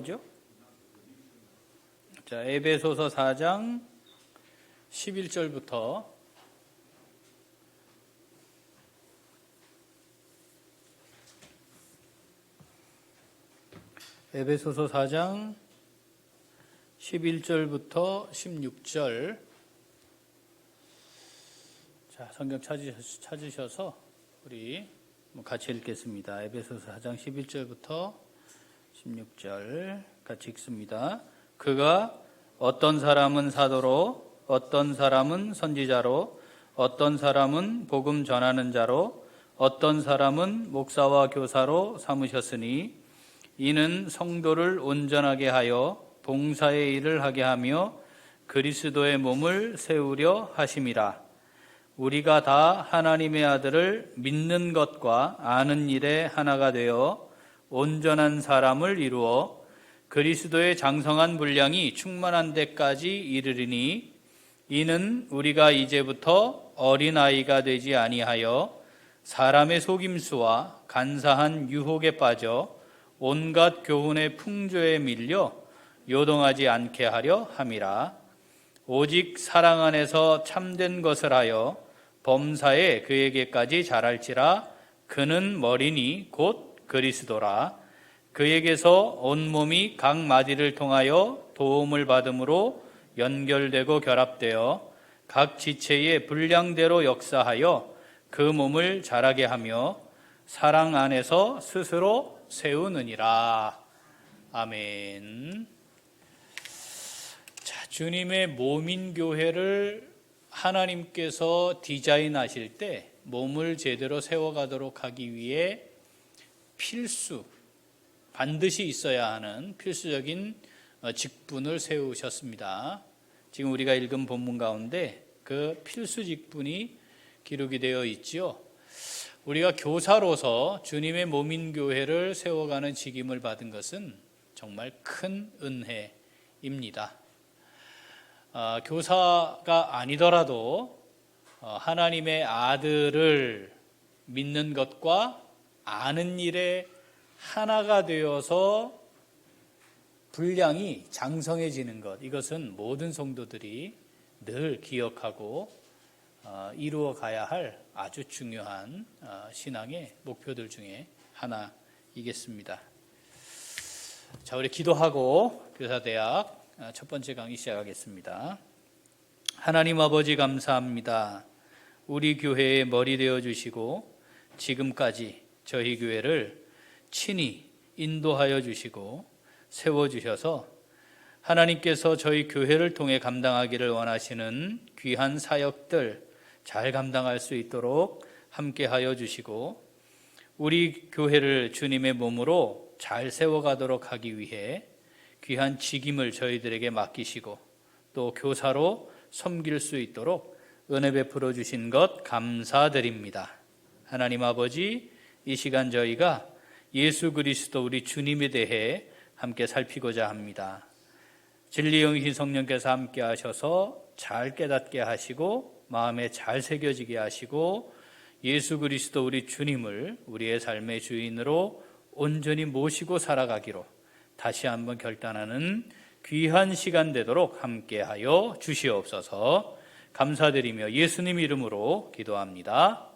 죠? 자, 에베소서 4장 11절부터 에베소서 4장 11절부터 16절. 자, 성경 찾으셔서 우리 같이 읽겠습니다. 에베소서 4장 11절부터 16절 같이 읽습니다. 그가 어떤 사람은 사도로, 어떤 사람은 선지자로, 어떤 사람은 복음 전하는 자로, 어떤 사람은 목사와 교사로 삼으셨으니 이는 성도를 온전하게 하여 봉사의 일을 하게 하며 그리스도의 몸을 세우려 하심이라. 우리가 다 하나님의 아들을 믿는 것과 아는 일에 하나가 되어 온전한 사람을 이루어 그리스도의 장성한 분량이 충만한 데까지 이르리니 이는 우리가 이제부터 어린아이가 되지 아니하여 사람의 속임수와 간사한 유혹에 빠져 온갖 교훈의 풍조에 밀려 요동하지 않게 하려 함이라. 오직 사랑 안에서 참된 것을 하여 범사에 그에게까지 자랄지라. 그는 머리니 곧 그리스도라. 그에게서 온몸이 각 마디를 통하여 도움을 받음으로 연결되고 결합되어 각 지체의 분량대로 역사하여 그 몸을 자라게 하며 사랑 안에서 스스로 세우느니라. 아멘. 자, 주님의 몸인 교회를 하나님께서 디자인하실 때 몸을 제대로 세워가도록 하기 위해 반드시 있어야 하는 필수적인 직분을 세우셨습니다. 지금 우리가 읽은 본문 가운데 그 필수 직분이 기록이 되어 있지요. 우리가 교사로서 주님의 몸인 교회를 세워가는 직임을 받은 것은 정말 큰 은혜입니다. 교사가 아니더라도 하나님의 아들을 믿는 것과 아는 일에 하나가 되어서 분량이 장성해지는 것, 이것은 모든 성도들이 늘 기억하고 이루어 가야 할 아주 중요한 신앙의 목표들 중에 하나이겠습니다. 자, 우리 기도하고 교사대학 첫 번째 강의 시작하겠습니다. 하나님 아버지 감사합니다. 우리 교회의 머리 되어 주시고 지금까지 저희 교회를 친히 인도하여 주시고 세워주셔서 하나님께서 저희 교회를 통해 감당하기를 원하시는 귀한 사역들 잘 감당할 수 있도록 함께하여 주시고 우리 교회를 주님의 몸으로 잘 세워가도록 하기 위해 귀한 직임을 저희들에게 맡기시고 또 교사로 섬길 수 있도록 은혜 베풀어 주신 것 감사드립니다. 하나님 아버지, 이 시간 저희가 예수 그리스도 우리 주님에 대해 함께 살피고자 합니다. 진리 영이신 성령께서 함께 하셔서 잘 깨닫게 하시고 마음에 잘 새겨지게 하시고 예수 그리스도 우리 주님을 우리의 삶의 주인으로 온전히 모시고 살아가기로 다시 한번 결단하는 귀한 시간 되도록 함께하여 주시옵소서. 감사드리며 예수님 이름으로 기도합니다.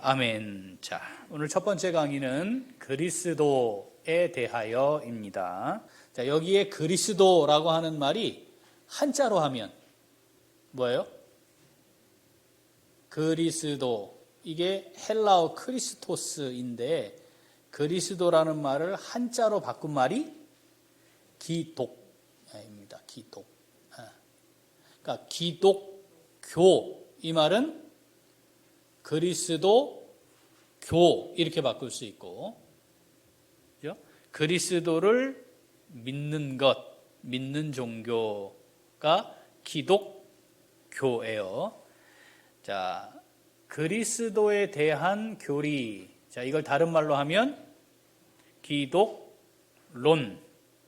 아멘. 자, 오늘 첫 번째 강의는 그리스도에 대하여입니다. 자, 여기에 그리스도라고 하는 말이 한자로 하면 뭐예요? 그리스도. 이게 헬라어 크리스토스인데 그리스도라는 말을 한자로 바꾼 말이 기독입니다. 기독. 그러니까 기독교, 이 말은 그리스도 교 이렇게 바꿀 수 있고, 그죠? 그리스도를 믿는 것, 믿는 종교가 기독교예요. 자, 그리스도에 대한 교리, 자, 이걸 다른 말로 하면 기독론입니다.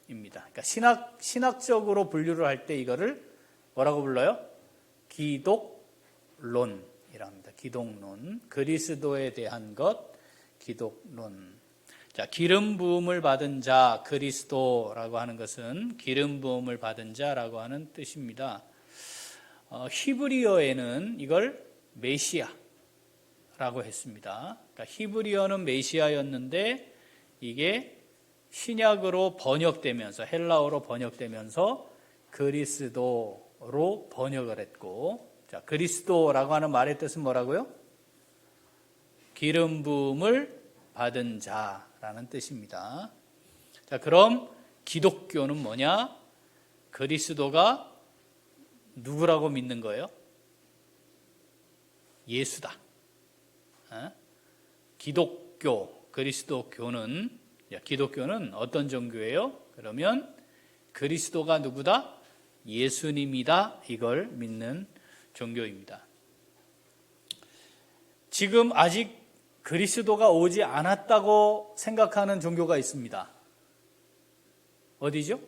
그러니까 신학적으로 분류를 할 때 이거를 뭐라고 불러요? 기독론이랍니다. 기독론, 그리스도에 대한 것, 기독론. 자, 기름 부음을 받은 자, 그리스도라고 하는 것은 기름 부음을 받은 자라고 하는 뜻입니다. 히브리어에는 이걸 메시아라고 했습니다. 그러니까 히브리어는 메시아였는데 이게 신약으로 번역되면서 헬라어로 번역되면서 그리스도로 번역을 했고, 자, 그리스도라고 하는 말의 뜻은 뭐라고요? 기름 부음을 받은 자라는 뜻입니다. 자, 그럼 기독교는 뭐냐? 그리스도가 누구라고 믿는 거예요? 예수다. 기독교, 그리스도교는, 기독교는 어떤 종교예요? 그러면 그리스도가 누구다? 예수님이다. 이걸 믿는 종교입니다. 지금 아직 그리스도가 오지 않았다고 생각하는 종교가 있습니다. 어디죠?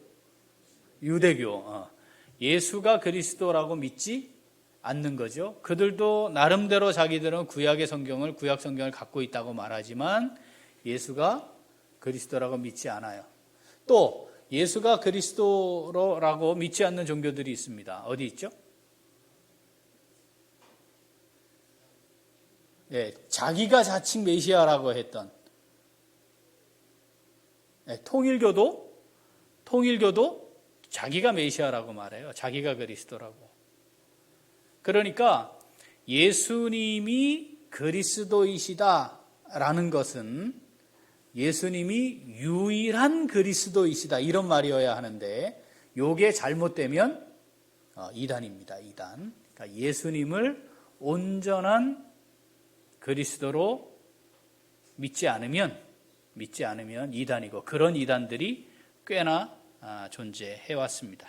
유대교. 예수가 그리스도라고 믿지 않는 거죠. 그들도 나름대로 자기들은 구약 성경을 갖고 있다고 말하지만 예수가 그리스도라고 믿지 않아요. 또 예수가 그리스도라고 믿지 않는 종교들이 있습니다. 어디 있죠? 네, 자기가 자칭 메시아라고 했던 통일교도 자기가 메시아라고 말해요. 자기가 그리스도라고. 그러니까 예수님이 그리스도이시다라는 것은 예수님이 유일한 그리스도이시다 이런 말이어야 하는데 이게 잘못되면 이단입니다. 이단. 그러니까 예수님을 온전한 그리스도로 믿지 않으면 이단이고, 그런 이단들이 꽤나 존재해 왔습니다.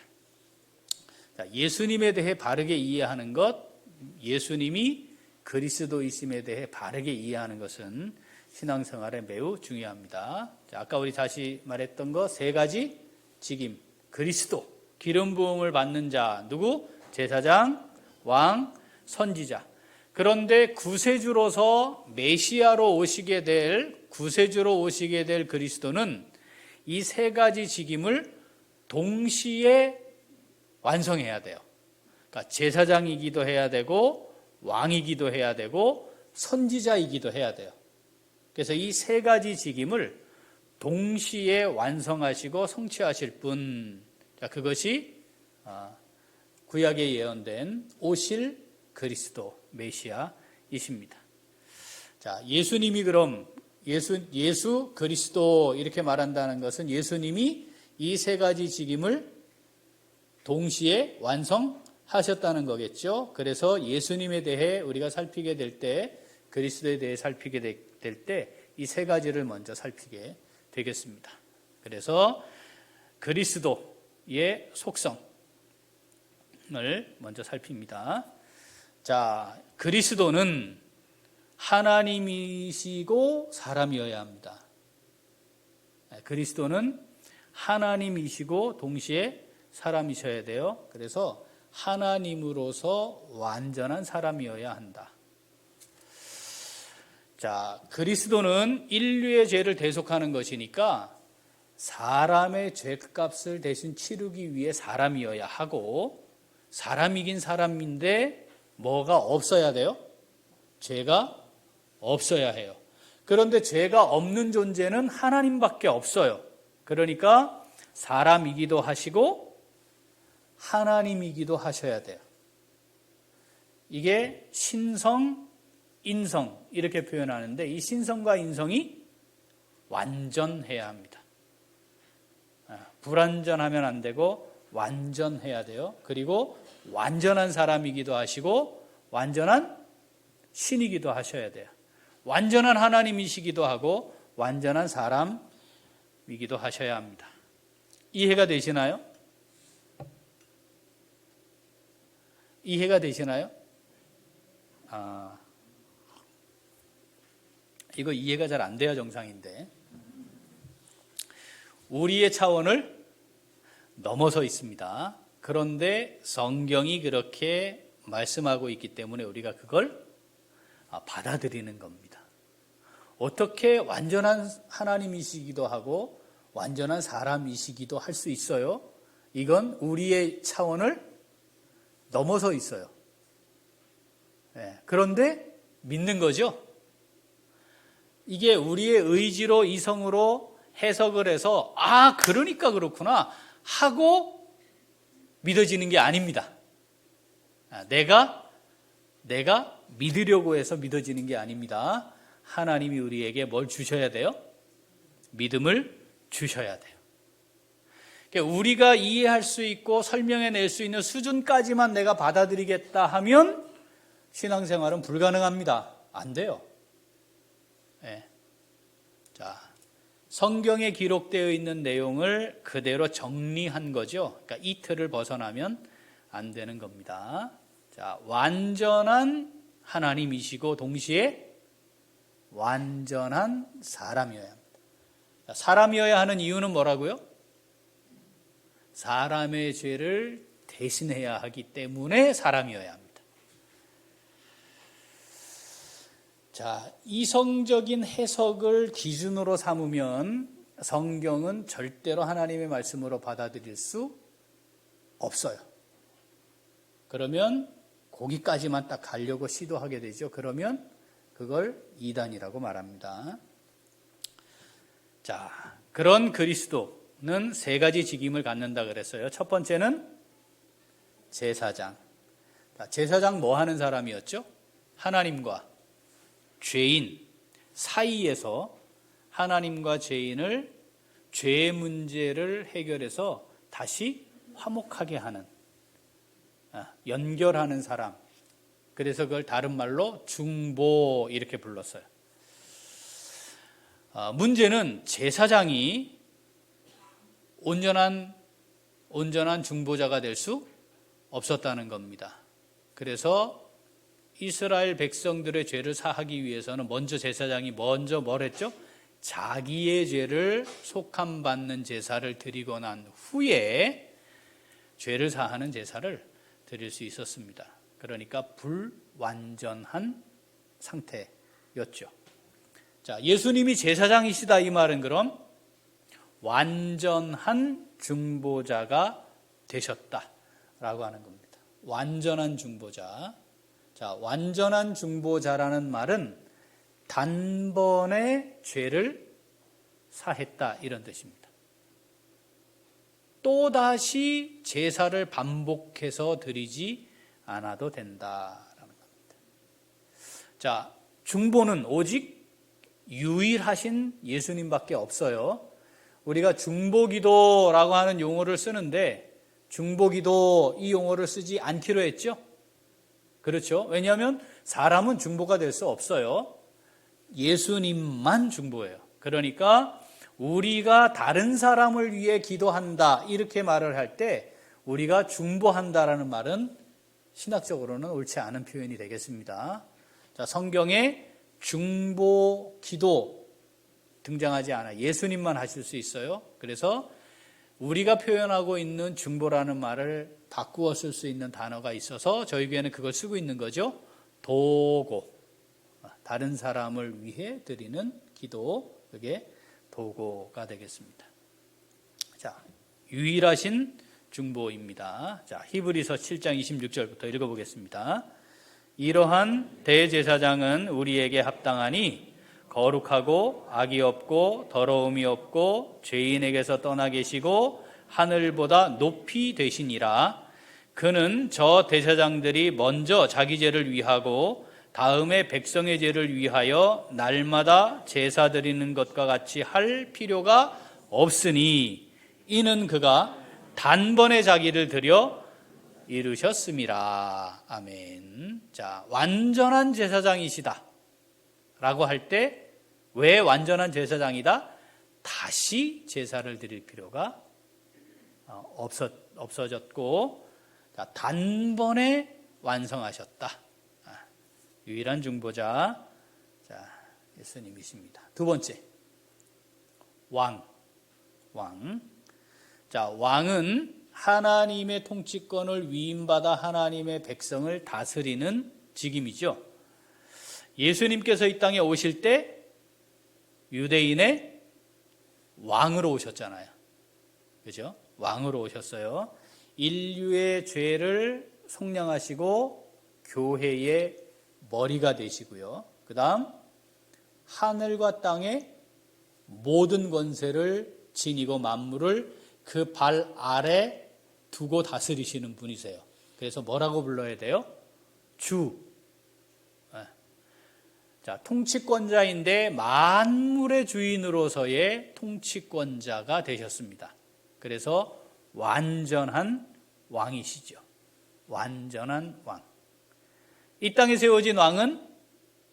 예수님에 대해 바르게 이해하는 것, 예수님이 그리스도이심에 대해 바르게 이해하는 것은 신앙생활에 매우 중요합니다. 아까 우리 다시 말했던 거 세 가지 직임, 그리스도, 기름 부음을 받는 자, 누구? 제사장, 왕, 선지자. 그런데 구세주로서 메시아로 오시게 될 그리스도는 이 세 가지 직임을 동시에 완성해야 돼요. 그러니까 제사장이기도 해야 되고 왕이기도 해야 되고 선지자이기도 해야 돼요. 그래서 이 세 가지 직임을 동시에 완성하시고 성취하실 분, 그것이 구약에 예언된 오실 그리스도 메시아이십니다. 자, 예수님이 그럼 예수 그리스도 이렇게 말한다는 것은 예수님이 이 세 가지 직임을 동시에 완성하셨다는 거겠죠. 그래서 예수님에 대해 우리가 살피게 될 때, 그리스도에 대해 살피게 될 때 이 세 가지를 먼저 살피게 되겠습니다. 그래서 그리스도의 속성을 먼저 살핍니다. 자, 그리스도는 하나님이시고 사람이어야 합니다. 그리스도는 하나님이시고 동시에 사람이셔야 돼요. 그래서 하나님으로서 완전한 사람이어야 한다. 자, 그리스도는 인류의 죄를 대속하는 것이니까 사람의 죄값을 대신 치르기 위해 사람이어야 하고, 사람이긴 사람인데 뭐가 없어야 돼요? 죄가 없어야 해요. 그런데 죄가 없는 존재는 하나님밖에 없어요. 그러니까 사람이기도 하시고 하나님이기도 하셔야 돼요. 이게 신성, 인성 이렇게 표현하는데 이 신성과 인성이 완전해야 합니다. 불완전하면 안 되고 완전해야 돼요. 그리고 완전한 사람이기도 하시고 완전한 신이기도 하셔야 돼요. 완전한 하나님이시기도 하고 완전한 사람이기도 하셔야 합니다. 이해가 되시나요? 이해가 되시나요? 이거 이해가 잘 안 돼야 정상인데, 우리의 차원을 넘어서 있습니다. 그런데 성경이 그렇게 말씀하고 있기 때문에 우리가 그걸 받아들이는 겁니다. 어떻게 완전한 하나님이시기도 하고 완전한 사람이시기도 할 수 있어요? 이건 우리의 차원을 넘어서 있어요. 그런데 믿는 거죠. 이게 우리의 의지로 이성으로 해석을 해서 그러니까 그렇구나 하고 믿어지는 게 아닙니다. 내가 믿으려고 해서 믿어지는 게 아닙니다. 하나님이 우리에게 뭘 주셔야 돼요? 믿음을 주셔야 돼요. 그러니까 우리가 이해할 수 있고 설명해낼 수 있는 수준까지만 내가 받아들이겠다 하면 신앙생활은 불가능합니다. 안 돼요. 자, 성경에 기록되어 있는 내용을 그대로 정리한 거죠. 그러니까 이 틀을 벗어나면 안 되는 겁니다. 자, 완전한 하나님이시고 동시에 완전한 사람이어야 합니다. 자, 사람이어야 하는 이유는 뭐라고요? 사람의 죄를 대신해야 하기 때문에 사람이어야 합니다. 자, 이성적인 해석을 기준으로 삼으면 성경은 절대로 하나님의 말씀으로 받아들일 수 없어요. 그러면 거기까지만 딱 가려고 시도하게 되죠. 그러면 그걸 이단이라고 말합니다. 자, 그런 그리스도는 세 가지 직임을 갖는다 그랬어요. 첫 번째는 제사장. 자, 제사장 뭐 하는 사람이었죠? 하나님과 죄인 사이에서 하나님과 죄인을 죄 문제를 해결해서 다시 화목하게 하는, 연결하는 사람. 그래서 그걸 다른 말로 중보 이렇게 불렀어요. 문제는 제사장이 온전한 중보자가 될 수 없었다는 겁니다. 그래서 이스라엘 백성들의 죄를 사하기 위해서는 먼저 제사장이 뭘 했죠? 자기의 죄를 속함받는 제사를 드리고 난 후에 죄를 사하는 제사를 드릴 수 있었습니다. 그러니까 불완전한 상태였죠. 자, 예수님이 제사장이시다 이 말은 그럼 완전한 중보자가 되셨다라고 하는 겁니다. 완전한 중보자. 자, 완전한 중보자라는 말은 단번에 죄를 사했다 이런 뜻입니다. 또다시 제사를 반복해서 드리지 않아도 된다라는 겁니다. 자, 중보는 오직 유일하신 예수님밖에 없어요. 우리가 중보기도라고 하는 용어를 쓰는데 중보기도 이 용어를 쓰지 않기로 했죠. 그렇죠. 왜냐하면 사람은 중보가 될 수 없어요. 예수님만 중보예요. 그러니까 우리가 다른 사람을 위해 기도한다 이렇게 말을 할 때 우리가 중보한다라는 말은 신학적으로는 옳지 않은 표현이 되겠습니다. 자, 성경에 중보 기도 등장하지 않아. 예수님만 하실 수 있어요. 그래서 우리가 표현하고 있는 중보라는 말을 바꾸어 쓸 수 있는 단어가 있어서 저희 교회는 그걸 쓰고 있는 거죠. 도고. 다른 사람을 위해 드리는 기도. 그게 도고가 되겠습니다. 자, 유일하신 중보입니다. 자, 히브리서 7장 26절부터 읽어보겠습니다. 이러한 대제사장은 우리에게 합당하니 거룩하고 악이 없고 더러움이 없고 죄인에게서 떠나 계시고 하늘보다 높이 되시니라. 그는 저 대제사장들이 먼저 자기 죄를 위하고 다음에 백성의 죄를 위하여 날마다 제사 드리는 것과 같이 할 필요가 없으니 이는 그가 단번에 자기를 드려 이루셨음이라. 아멘. 자, 완전한 제사장이시다 라고 할 때 왜 완전한 제사장이다? 다시 제사를 드릴 필요가 없어졌고 단번에 완성하셨다. 유일한 중보자, 자, 예수님이십니다. 두 번째, 왕. 자, 왕은 하나님의 통치권을 위임받아 하나님의 백성을 다스리는 직임이죠. 예수님께서 이 땅에 오실 때 유대인의 왕으로 오셨잖아요. 그죠? 왕으로 오셨어요. 인류의 죄를 속량하시고 교회의 머리가 되시고요. 그 다음 하늘과 땅의 모든 권세를 지니고 만물을 그 발 아래 두고 다스리시는 분이세요. 그래서 뭐라고 불러야 돼요? 주. 자, 통치권자인데 만물의 주인으로서의 통치권자가 되셨습니다. 그래서 완전한 왕이시죠. 완전한 왕. 이 땅에 세워진 왕은,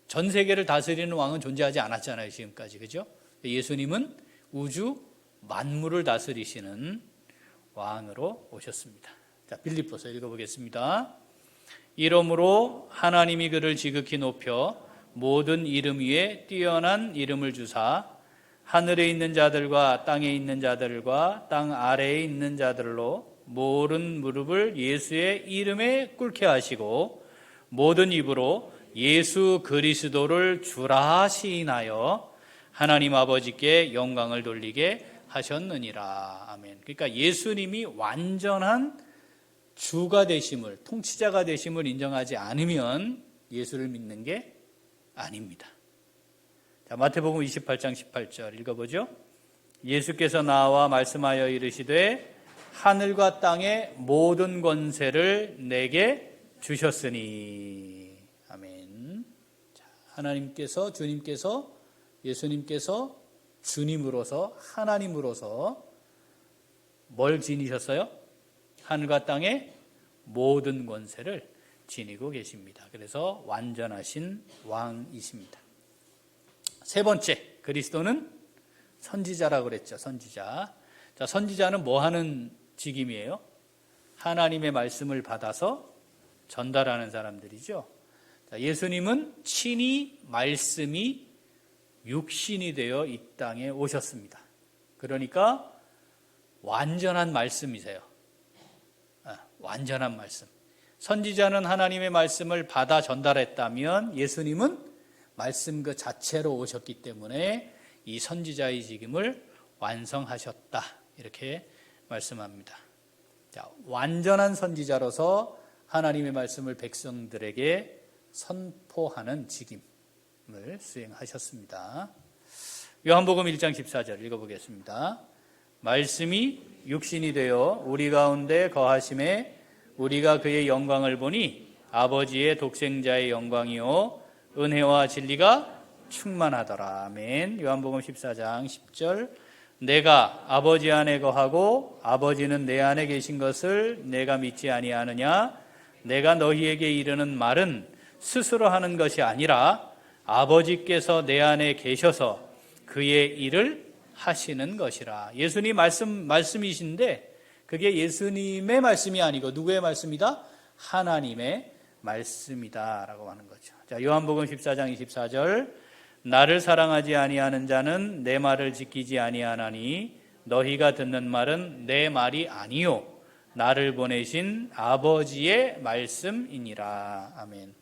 전 세계를 다스리는 왕은 존재하지 않았잖아요, 지금까지. 그죠? 예수님은 우주 만물을 다스리시는 왕으로 오셨습니다. 자, 빌립보서 읽어보겠습니다. 이러므로 하나님이 그를 지극히 높여 모든 이름 위에 뛰어난 이름을 주사 하늘에 있는 자들과 땅에 있는 자들과 땅 아래에 있는 자들로 모든 무릎을 예수의 이름에 꿇게 하시고 모든 입으로 예수 그리스도를 주라 시인하여 하나님 아버지께 영광을 돌리게 하셨느니라. 아멘. 그러니까 예수님이 완전한 주가 되심을, 통치자가 되심을 인정하지 않으면 예수를 믿는 게 아닙니다. 자, 마태복음 28장 18절 읽어보죠. 예수께서 나와 말씀하여 이르시되 하늘과 땅의 모든 권세를 내게 주셨으니. 아멘. 자, 하나님께서, 주님께서, 예수님께서 주님으로서, 하나님으로서 뭘 지니셨어요? 하늘과 땅의 모든 권세를 지니고 계십니다. 그래서 완전하신 왕이십니다. 세 번째, 그리스도는 선지자라고 그랬죠. 선지자. 자, 선지자는 뭐 하는 직임이에요? 하나님의 말씀을 받아서 전달하는 사람들이죠. 자, 예수님은 친히 말씀이 육신이 되어 이 땅에 오셨습니다. 그러니까 완전한 말씀이세요. 완전한 말씀. 선지자는 하나님의 말씀을 받아 전달했다면 예수님은 말씀 그 자체로 오셨기 때문에 이 선지자의 직임을 완성하셨다. 이렇게 말씀합니다. 자, 완전한 선지자로서 하나님의 말씀을 백성들에게 선포하는 직임을 수행하셨습니다. 요한복음 1장 14절 읽어보겠습니다. 말씀이 육신이 되어 우리 가운데 거하심에 우리가 그의 영광을 보니 아버지의 독생자의 영광이요 은혜와 진리가 충만하더라. 아멘. 요한복음 14장 10절 내가 아버지 안에 거하고 아버지는 내 안에 계신 것을 내가 믿지 아니하느냐? 내가 너희에게 이르는 말은 스스로 하는 것이 아니라 아버지께서 내 안에 계셔서 그의 일을 하시는 것이라. 예수님 말씀이신데 그게 예수님의 말씀이 아니고 누구의 말씀이다? 하나님의 말씀이다라고 하는 거죠. 자, 요한복음 14장 24절 나를 사랑하지 아니하는 자는 내 말을 지키지 아니하나니 너희가 듣는 말은 내 말이 아니요 나를 보내신 아버지의 말씀이니라. 아멘.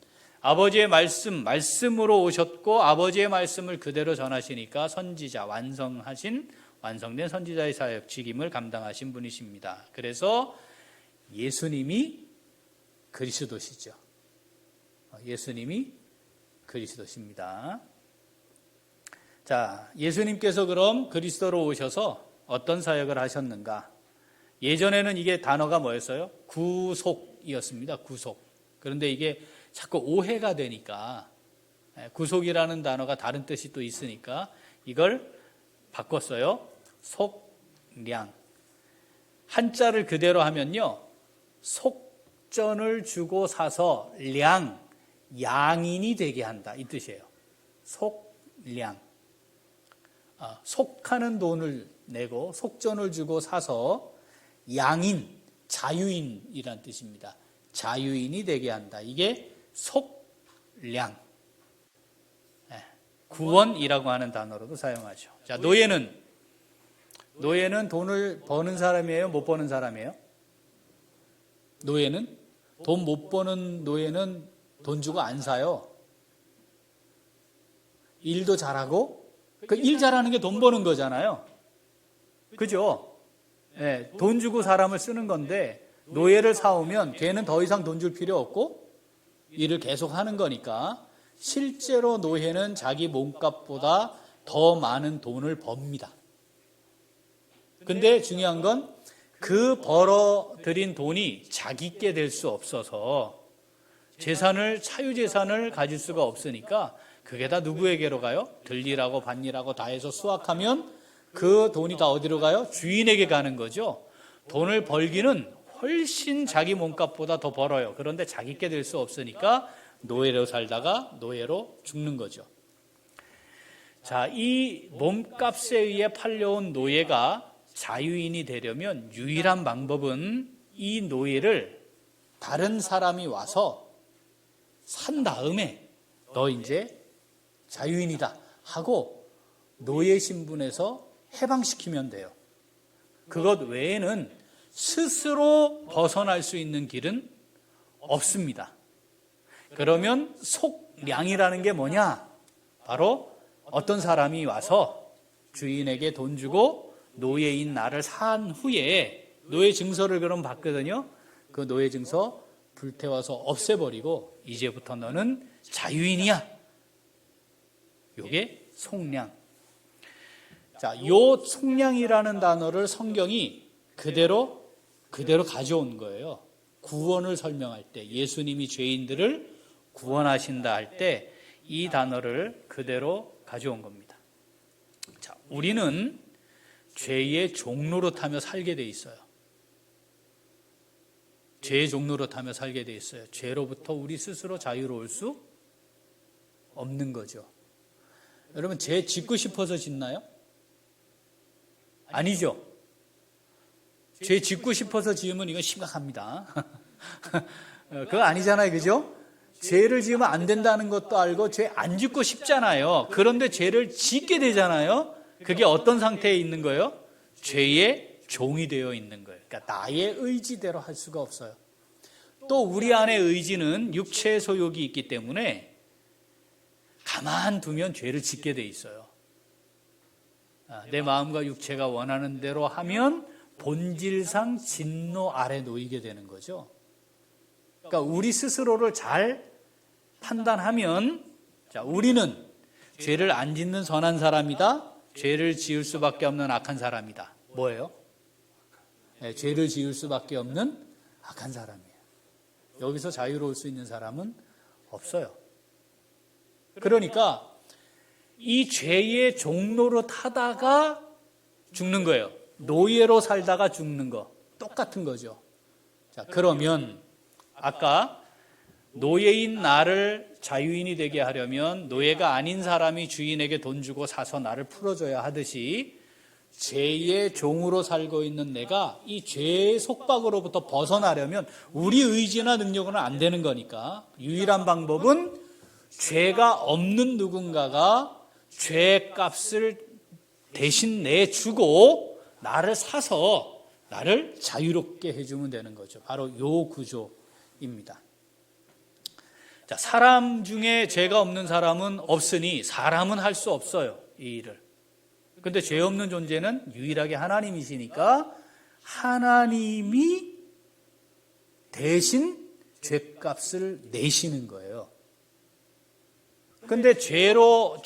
아버지의 말씀으로 오셨고 아버지의 말씀을 그대로 전하시니까 선지자, 완성된 선지자의 사역 직임을 감당하신 분이십니다. 그래서 예수님이 그리스도시죠. 예수님이 그리스도십니다. 자, 예수님께서 그럼 그리스도로 오셔서 어떤 사역을 하셨는가? 예전에는 이게 단어가 뭐였어요? 구속이었습니다. 구속. 그런데 이게 자꾸 오해가 되니까 구속이라는 단어가 다른 뜻이 또 있으니까 이걸 바꿨어요. 속량. 한자를 그대로 하면요. 속전을 주고 사서 양인이 되게 한다. 이 뜻이에요. 속량. 속하는 돈을 내고 속전을 주고 사서 양인, 자유인이란 뜻입니다. 자유인이 되게 한다. 이게 속량. 구원이라고 하는 단어로도 사용하죠. 자, 노예는 돈을 버는 사람이에요? 못 버는 사람이에요? 노예는? 돈 못 버는 노예는 돈 주고 안 사요. 일도 잘하고 그 일 잘하는 게 돈 버는 거잖아요. 그죠? 예, 돈 주고 사람을 쓰는 건데 노예를 사오면 걔는 더 이상 돈 줄 필요 없고 일을 계속 하는 거니까 실제로 노예는 자기 몸값보다 더 많은 돈을 법니다. 근데 중요한 건 그 벌어들인 돈이 자기께 될 수 없어서 차유재산을 가질 수가 없으니까 그게 다 누구에게로 가요? 들일하고 밭일하고 다 해서 수확하면 그 돈이 다 어디로 가요? 주인에게 가는 거죠. 돈을 벌기는 훨씬 자기 몸값보다 더 벌어요. 그런데 자기께 될 수 없으니까 노예로 살다가 노예로 죽는 거죠. 자, 이 몸값에 의해 팔려온 노예가 자유인이 되려면 유일한 방법은 이 노예를 다른 사람이 와서 산 다음에 너 이제 자유인이다 하고 노예 신분에서 해방시키면 돼요. 그것 외에는 스스로 벗어날 수 있는 길은 없습니다. 그러면 속량이라는 게 뭐냐? 바로 어떤 사람이 와서 주인에게 돈 주고 노예인 나를 산 후에 노예 증서를 그럼 받거든요. 그 노예 증서 불태워서 없애버리고 이제부터 너는 자유인이야. 이게 속량. 자, 요 속량이라는 단어를 성경이 그대로 가져온 거예요. 구원을 설명할 때 예수님이 죄인들을 구원하신다 할 때 이 단어를 그대로 가져온 겁니다. 자, 우리는 죄의 종로로 타며 살게 돼 있어요. 죄의 종로로 타며 살게 돼 있어요. 죄로부터 우리 스스로 자유로울 수 없는 거죠. 여러분, 죄 짓고 싶어서 짓나요? 아니죠. 죄 짓고 싶어서 지으면 이건 심각합니다. 그거 아니잖아요. 그죠? 죄를 지으면 안 된다는 것도 알고 죄 안 짓고 싶잖아요. 그런데 죄를 짓게 되잖아요. 그게 어떤 상태에 있는 거예요? 죄의 종이 되어 있는 거예요. 그러니까 나의 의지대로 할 수가 없어요. 또 우리 안에 의지는 육체의 소욕이 있기 때문에 가만두면 죄를 짓게 돼 있어요. 내 마음과 육체가 원하는 대로 하면 본질상 진노 아래 놓이게 되는 거죠. 그러니까 우리 스스로를 잘 판단하면, 자, 우리는 죄를 안 짓는 선한 사람이다. 죄를 지을 수밖에 없는 악한 사람이다. 뭐예요? 네, 죄를 지을 수밖에 없는 악한 사람이에요. 여기서 자유로울 수 있는 사람은 없어요. 그러니까 이 죄의 종로로 타다가 죽는 거예요. 노예로 살다가 죽는 거 똑같은 거죠. 자, 그러면 아까 노예인 나를 자유인이 되게 하려면 노예가 아닌 사람이 주인에게 돈 주고 사서 나를 풀어줘야 하듯이 죄의 종으로 살고 있는 내가 이 죄의 속박으로부터 벗어나려면 우리 의지나 능력으로는 안 되는 거니까 유일한 방법은 죄가 없는 누군가가 죄값을 대신 내주고 나를 사서 나를 자유롭게 해주면 되는 거죠. 바로 요 구조입니다. 자, 사람 중에 죄가 없는 사람은 없으니 사람은 할 수 없어요, 이 일을. 근데 죄 없는 존재는 유일하게 하나님이시니까 하나님이 대신 죄값을 내시는 거예요. 근데 죄로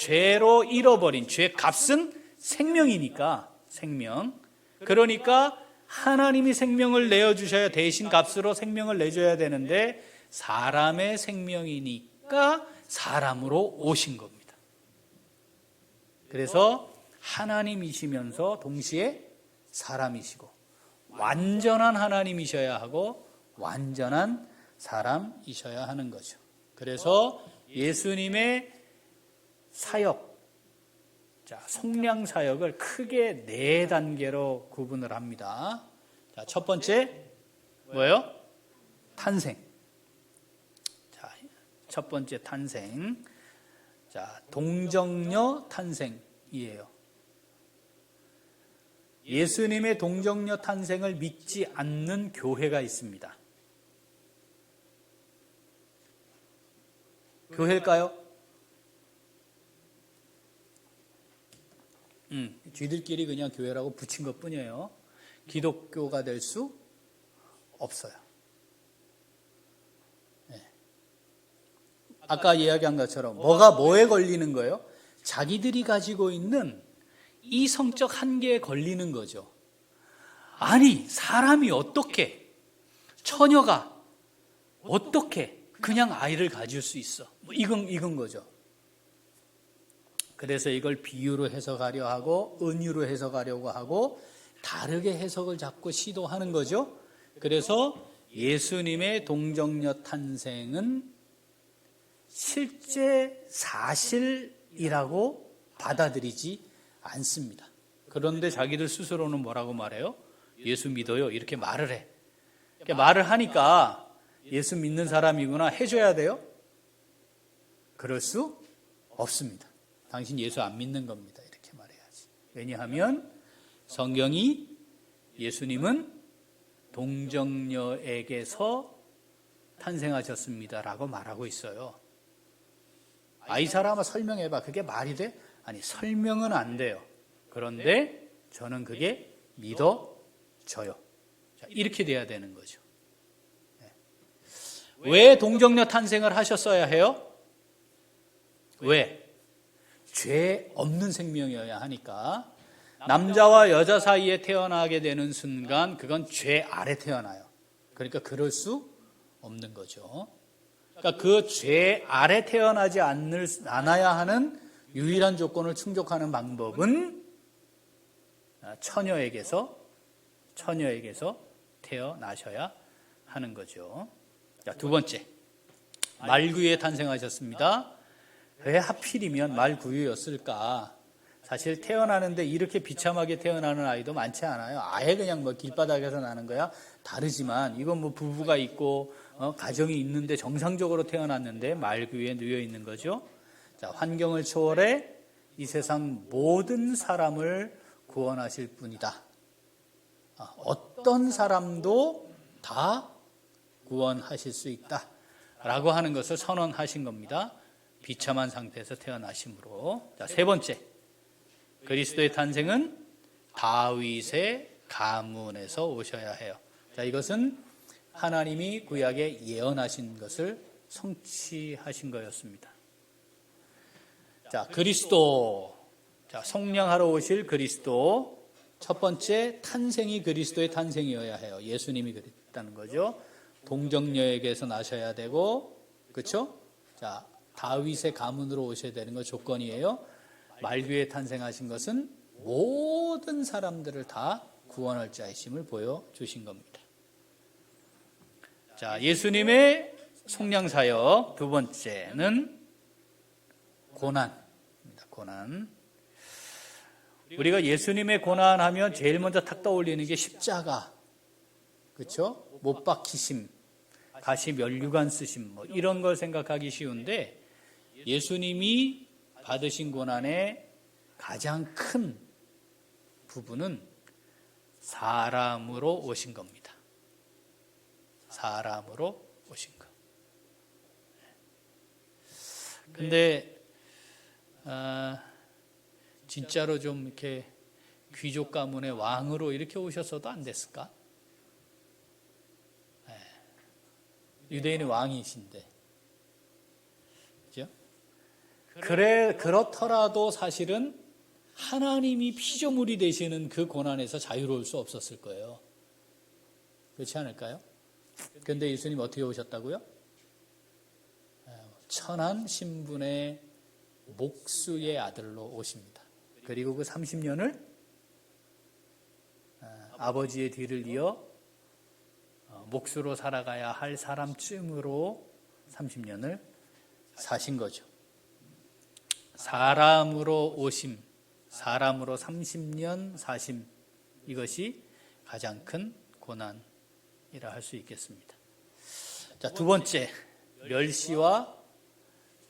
잃어버린 죄값은 생명이니까, 생명. 그러니까 하나님이 생명을 내어주셔야 대신 값으로 생명을 내줘야 되는데 사람의 생명이니까 사람으로 오신 겁니다. 그래서 하나님이시면서 동시에 사람이시고 완전한 하나님이셔야 하고 완전한 사람이셔야 하는 거죠. 그래서 예수님의 사역, 자, 속량 사역을 크게 4단계로 구분을 합니다. 자, 첫 번째 뭐예요? 탄생. 자, 첫 번째 탄생. 자, 동정녀 탄생이에요. 예수님의 동정녀 탄생을 믿지 않는 교회가 있습니다. 교회일까요? 쥐들끼리 그냥 교회라고 붙인 것 뿐이에요. 기독교가 될 수 없어요. 네. 아까 이야기한 것처럼 뭐가 뭐에 걸리는 거예요? 자기들이 가지고 있는 이성적 한계에 걸리는 거죠. 아니, 사람이 어떻게, 처녀가 어떻게 그냥 아이를 가질 수 있어? 이건 거죠. 그래서 이걸 비유로 해석하려 하고 은유로 해석하려고 하고 다르게 해석을 자꾸 시도하는 거죠. 그래서 예수님의 동정녀 탄생은 실제 사실이라고 받아들이지 않습니다. 그런데 자기들 스스로는 뭐라고 말해요? 예수 믿어요. 이렇게 말을 해. 이렇게 말을 하니까 예수 믿는 사람이구나 해줘야 돼요? 그럴 수 없습니다. 당신 예수 안 믿는 겁니다. 이렇게 말해야지. 왜냐하면 성경이 예수님은 동정녀에게서 탄생하셨습니다라고 말하고 있어요. 이 사람아 설명해봐. 그게 말이 돼? 아니, 설명은 안 돼요. 그런데 저는 그게 믿어져요. 자, 이렇게 돼야 되는 거죠. 왜 동정녀 탄생을 하셨어야 해요? 왜? 죄 없는 생명이어야 하니까. 남자와 여자 사이에 태어나게 되는 순간 그건 죄 아래 태어나요. 그러니까 그럴 수 없는 거죠. 그러니까 그 죄 아래 태어나지 않아야 하는 유일한 조건을 충족하는 방법은 처녀에게서 태어나셔야 하는 거죠. 자, 두 번째, 말구유에 탄생하셨습니다. 왜 하필이면 말구유였을까? 사실 태어나는데 이렇게 비참하게 태어나는 아이도 많지 않아요. 아예 그냥 뭐 길바닥에서 나는 거야 다르지만 이건 뭐 부부가 있고 가정이 있는데 정상적으로 태어났는데 말구유에 누워 있는 거죠. 자, 환경을 초월해 이 세상 모든 사람을 구원하실 분이다. 어떤 사람도 다 구원하실 수 있다라고 하는 것을 선언하신 겁니다. 비참한 상태에서 태어나심으로. 자, 세 번째, 그리스도의 탄생은 다윗의 가문에서 오셔야 해요. 자, 이것은 하나님이 구약에 예언하신 것을 성취하신 거였습니다. 자, 그리스도. 자, 성령하러 오실 그리스도. 첫 번째, 탄생이 그리스도의 탄생이어야 해요. 예수님이 그랬다는 거죠. 동정녀에게서 나셔야 되고, 그렇죠? 자, 다윗의 가문으로 오셔야 되는 거 조건이에요. 말구유에 탄생하신 것은 모든 사람들을 다 구원할 자이심을 보여주신 겁니다. 자, 예수님의 속량사역 두 번째는 고난입니다. 고난. 우리가 예수님의 고난하면 제일 먼저 탁 떠올리는 게 십자가, 그렇죠? 못 박히심, 가시 면류관 쓰심, 뭐 이런 걸 생각하기 쉬운데 예수님이 받으신 고난의 가장 큰 부분은 사람으로 오신 겁니다. 사람으로 오신 것. 근데 진짜로 좀 이렇게 귀족 가문의 왕으로 이렇게 오셨어도 안 됐을까? 유대인의 왕이신데, 그죠? 그렇더라도 사실은 하나님이 피조물이 되시는 그 고난에서 자유로울 수 없었을 거예요. 그렇지 않을까요? 그런데 예수님 어떻게 오셨다고요? 천한 신분의 목수의 아들로 오십니다. 그리고 그 30년을 아버지의 뒤를 이어 목수로 살아가야 할 사람쯤으로 30년을 사신 거죠. 사람으로 오심, 사람으로 30년 사심, 이것이 가장 큰 고난이라 할 수 있겠습니다. 자, 두 번째, 멸시와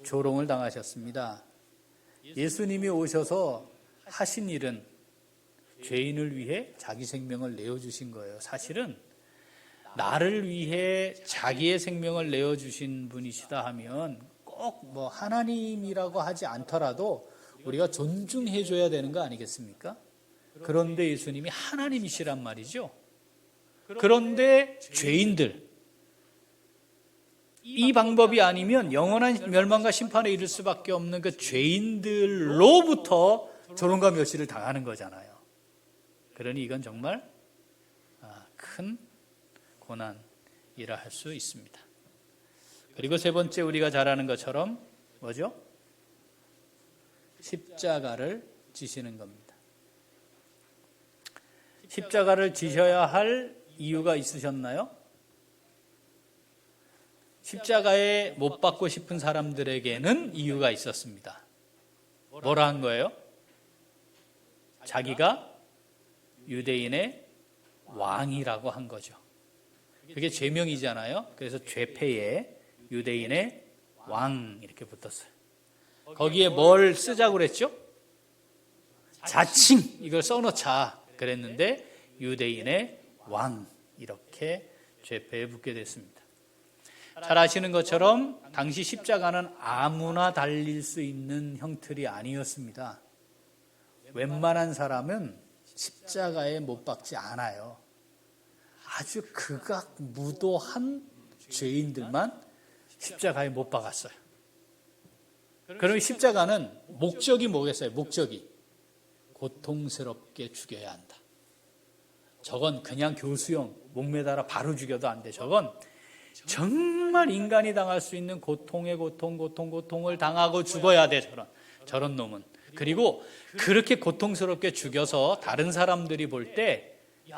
조롱을 당하셨습니다. 예수님이 오셔서 하신 일은 죄인을 위해 자기 생명을 내어주신 거예요. 사실은 나를 위해 자기의 생명을 내어주신 분이시다 하면 꼭 뭐 하나님이라고 하지 않더라도 우리가 존중해 줘야 되는 거 아니겠습니까? 그런데 예수님이 하나님이시란 말이죠. 그런데 죄인들, 이 방법이 아니면 영원한 멸망과 심판에 이를 수밖에 없는 그 죄인들로부터 조롱과 멸시를 당하는 거잖아요. 그러니 이건 정말 큰 고난이라 할 수 있습니다. 그리고 세 번째, 우리가 잘 아는 것처럼 뭐죠? 십자가를 지시는 겁니다. 십자가를 지셔야 할 이유가 있으셨나요? 십자가에 못 박고 싶은 사람들에게는 이유가 있었습니다. 뭐라 한 거예요? 자기가 유대인의 왕이라고 한 거죠. 그게 죄명이잖아요. 그래서 죄패에 유대인의 왕 이렇게 붙었어요. 거기에 뭘 쓰자고 그랬죠? 자칭 이걸 써놓자 그랬는데 유대인의 왕 이렇게 죄패에 붙게 됐습니다. 잘 아시는 것처럼 당시 십자가는 아무나 달릴 수 있는 형틀이 아니었습니다. 웬만한 사람은 십자가에 못 박지 않아요. 아주 극악무도한 죄인들만 십자가에 못 박았어요. 그럼 십자가는 목적이 뭐겠어요? 목적이 고통스럽게 죽여야 한다. 저건 그냥 교수형 목매달아 바로 죽여도 안 돼. 저건 정말 인간이 당할 수 있는 고통의 고통을 당하고 죽어야 돼. 저런 놈은. 그리고 그렇게 고통스럽게 죽여서 다른 사람들이 볼 때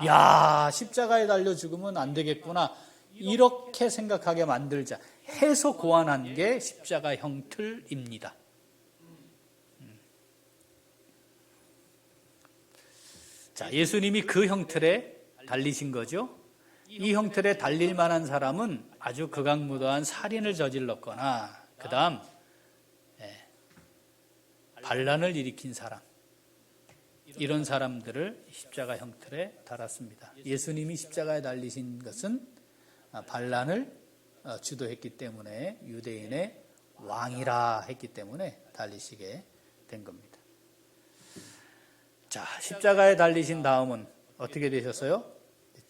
야, 십자가에 달려 죽으면 안 되겠구나 이렇게 생각하게 만들자 해서 고안한 게 십자가 형틀입니다. 자, 예수님이 그 형틀에 달리신 거죠. 이 형틀에 달릴 만한 사람은 아주 극악무도한 살인을 저질렀거나 그 다음 반란을 일으킨 사람, 이런 사람들을 십자가 형틀에 달았습니다. 예수님이 십자가에 달리신 것은 반란을 주도했기 때문에 유대인의 왕이라 했기 때문에 달리시게 된 겁니다. 자, 십자가에 달리신 다음은 어떻게 되셨어요?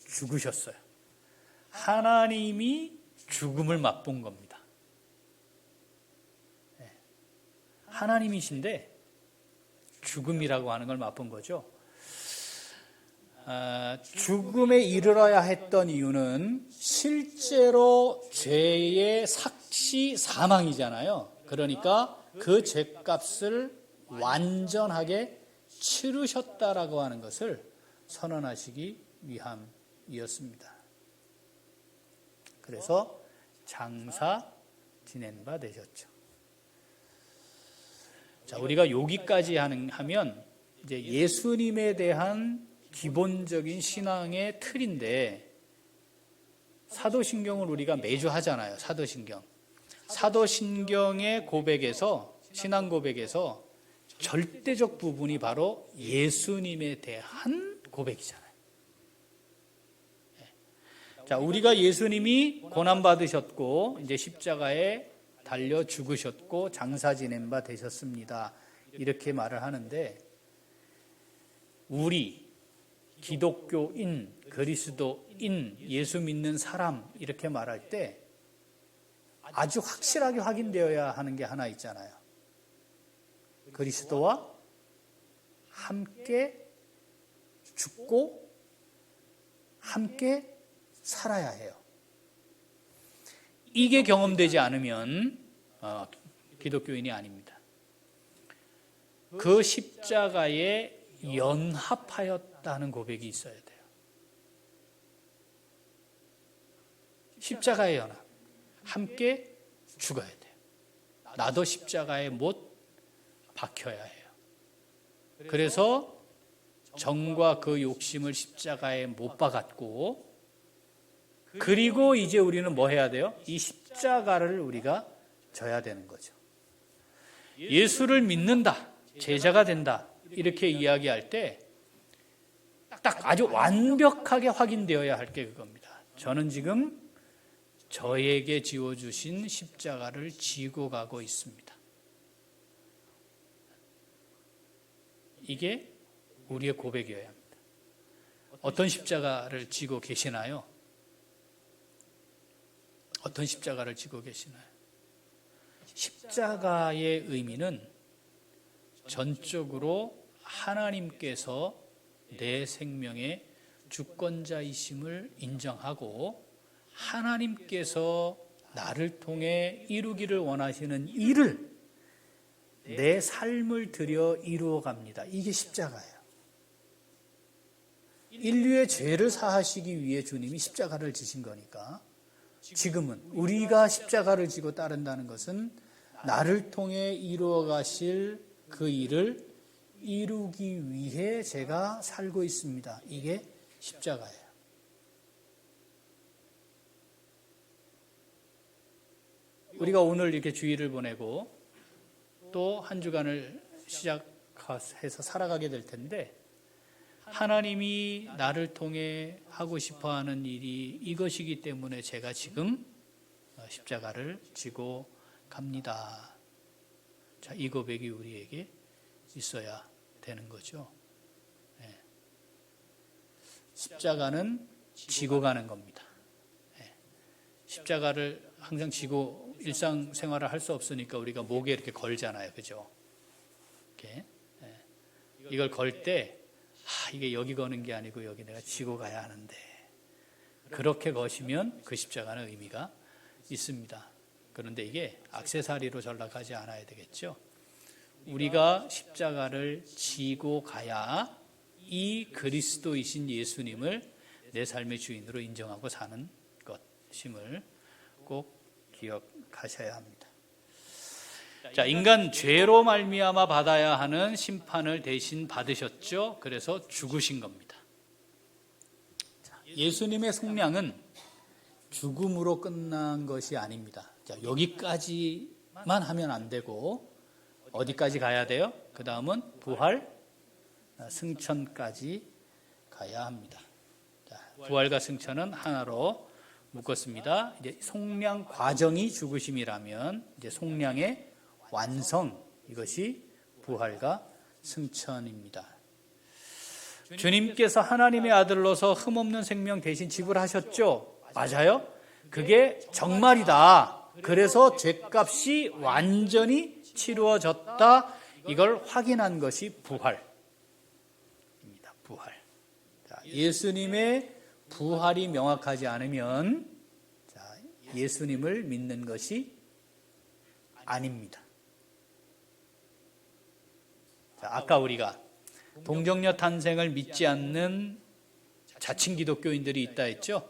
죽으셨어요. 하나님이 죽음을 맛본 겁니다. 하나님이신데 죽음이라고 하는 걸 맛본 거죠. 죽음에 이르러야 했던 이유는 실제로 죄의 삭시 사망이잖아요. 그러니까 그 죄값을 완전하게 치르셨다라고 하는 것을 선언하시기 위함이었습니다. 그래서 장사 지낸 바 되셨죠. 자, 우리가 여기까지 하면 이제 예수님에 대한 기본적인 신앙의 틀인데, 사도신경을 우리가 매주 하잖아요. 사도신경의 고백에서, 신앙 고백에서 절대적 부분이 바로 예수님에 대한 고백이잖아요. 자, 우리가 예수님이 고난받으셨고 이제 십자가에 달려 죽으셨고 장사 지낸 바 되셨습니다. 이렇게 말을 하는데, 우리 기독교인, 그리스도인, 예수 믿는 사람 이렇게 말할 때 아주 확실하게 확인되어야 하는 게 하나 있잖아요. 그리스도와 함께 죽고 함께 살아야 해요. 이게 경험되지 않으면 기독교인이 아닙니다. 그 십자가에 연합하였다는 고백이 있어야 돼요. 십자가의 연합. 함께 죽어야 돼요. 나도 십자가에 못 박혀야 해요. 그래서 정과 그 욕심을 십자가에 못 박았고, 그리고 이제 우리는 뭐 해야 돼요? 이 십자가를 우리가 져야 되는 거죠. 예수를 믿는다, 제자가 된다 이렇게 이야기할 때 딱 아주 완벽하게 확인되어야 할 게 그겁니다. 저는 지금 저에게 지어주신 십자가를 지고 가고 있습니다. 이게 우리의 고백이어야 합니다. 어떤 십자가를 지고 계시나요? 어떤 십자가를 지고 계시나요? 십자가의 의미는 전적으로 하나님께서 내 생명의 주권자이심을 인정하고 하나님께서 나를 통해 이루기를 원하시는 일을 내 삶을 들여 이루어 갑니다. 이게 십자가예요. 인류의 죄를 사하시기 위해 주님이 십자가를 지신 거니까 지금은 우리가 십자가를 지고 따른다는 것은 나를 통해 이루어 가실 그 일을 이루기 위해 제가 살고 있습니다. 이게 십자가예요. 우리가 오늘 이렇게 주일을 보내고 또 한 주간을 시작해서 살아가게 될 텐데 하나님이 나를 통해 하고 싶어하는 일이 이것이기 때문에 제가 지금 십자가를 지고 갑니다. 자, 이 고백이 우리에게 있어야 되는 거죠. 네. 십자가는 지고 가는 겁니다. 네. 십자가를 항상 지고 일상생활을 할 수 없으니까 우리가 목에 이렇게 걸잖아요. 그죠? 이렇게. 네. 이걸 걸 때 이게 여기 거는 게 아니고 여기 내가 지고 가야 하는데 그렇게 거시면 그 십자가는 의미가 있습니다. 그런데 이게 액세서리로 전락하지 않아야 되겠죠. 우리가 십자가를 지고 가야 이 그리스도이신 예수님을 내 삶의 주인으로 인정하고 사는 것임을 꼭 기억하셔야 합니다. 자, 인간 죄로 말미암아 받아야 하는 심판을 대신 받으셨죠. 그래서 죽으신 겁니다. 자, 예수님의 속량은 죽음으로 끝난 것이 아닙니다. 자, 여기까지만 하면 안 되고 어디까지 가야 돼요? 그 다음은 부활, 승천까지 가야 합니다. 자, 부활과 승천은 하나로 묶었습니다. 이제 속량 과정이 죽으심이라면 이제 속량의 완성, 이것이 부활과 승천입니다. 주님께서 하나님의 아들로서 흠없는 생명 대신 지불하셨죠? 맞아요? 그게 정말이다. 그래서 죄값이 완전히 치루어졌다. 이걸 확인한 것이 부활입니다. 부활. 자, 예수님의 부활이 명확하지 않으면 예수님을 믿는 것이 아닙니다. 자, 아까 우리가 동정녀 탄생을 믿지 않는 자칭 기독교인들이 있다 했죠?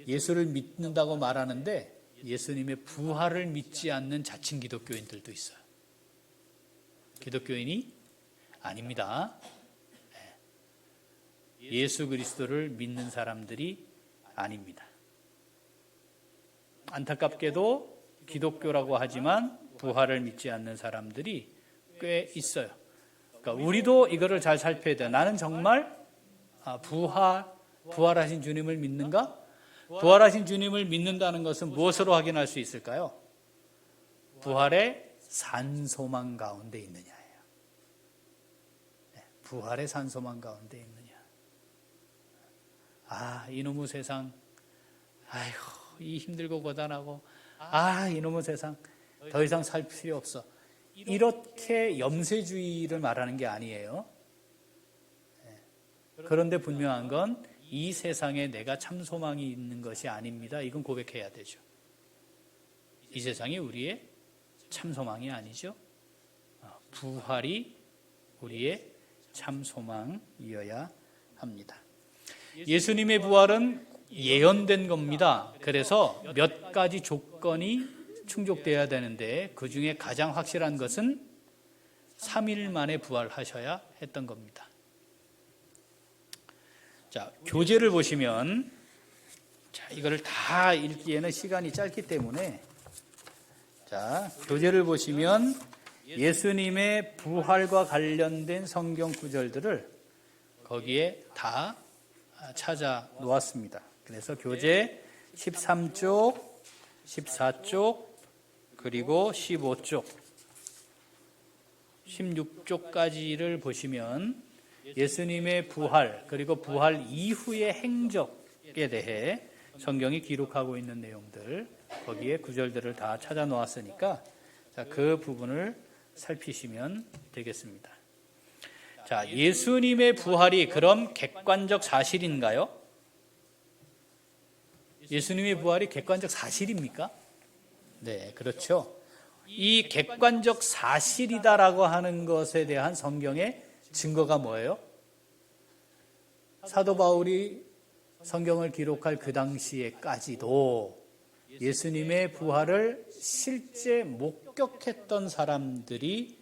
예수를 믿는다고 말하는데 예수님의 부활을 믿지 않는 자칭 기독교인들도 있어요. 기독교인이 아닙니다. 예수 그리스도를 믿는 사람들이 아닙니다. 안타깝게도 기독교라고 하지만 부활을 믿지 않는 사람들이 꽤 있어요. 그러니까 우리도 이거를 잘 살펴야 돼요. 나는 정말 부활하신 주님을 믿는가? 부활하신 주님을 믿는다는 것은 무엇으로 확인할 수 있을까요? 부활의 산소망 가운데 있느냐예요. 부활의 산소망 가운데 있느냐. 이놈의 세상, 아이고, 이 힘들고 고단하고, 이놈의 세상, 더 이상 살 필요 없어. 이렇게 염세주의를 말하는 게 아니에요. 그런데 분명한 건 이 세상에 내가 참 소망이 있는 것이 아닙니다. 이건 고백해야 되죠. 이 세상이 우리의 참 소망이 아니죠. 부활이 우리의 참 소망이어야 합니다. 예수님의 부활은 예언된 겁니다. 그래서 몇 가지 조건이 충족돼야 되는데 그 중에 가장 확실한 것은 3일 만에 부활하셔야 했던 겁니다. 자, 교재를 보시면, 자, 이거를 다 읽기에는 시간이 짧기 때문에, 자, 교재를 보시면 예수님의 부활과 관련된 성경 구절들을 거기에 다 찾아 놓았습니다. 그래서 교재 13쪽, 14쪽, 그리고 15쪽. 16조까지를 보시면 예수님의 부활 그리고 부활 이후의 행적에 대해 성경이 기록하고 있는 내용들, 거기에 구절들을 다 찾아 놓았으니까 그 부분을 살피시면 되겠습니다. 자, 예수님의 부활이 그럼 객관적 사실인가요? 예수님의 부활이 객관적 사실입니까? 네, 그렇죠. 이 객관적 사실이다라고 하는 것에 대한 성경의 증거가 뭐예요? 사도 바울이 성경을 기록할 그 당시에까지도 예수님의 부활을 실제 목격했던 사람들이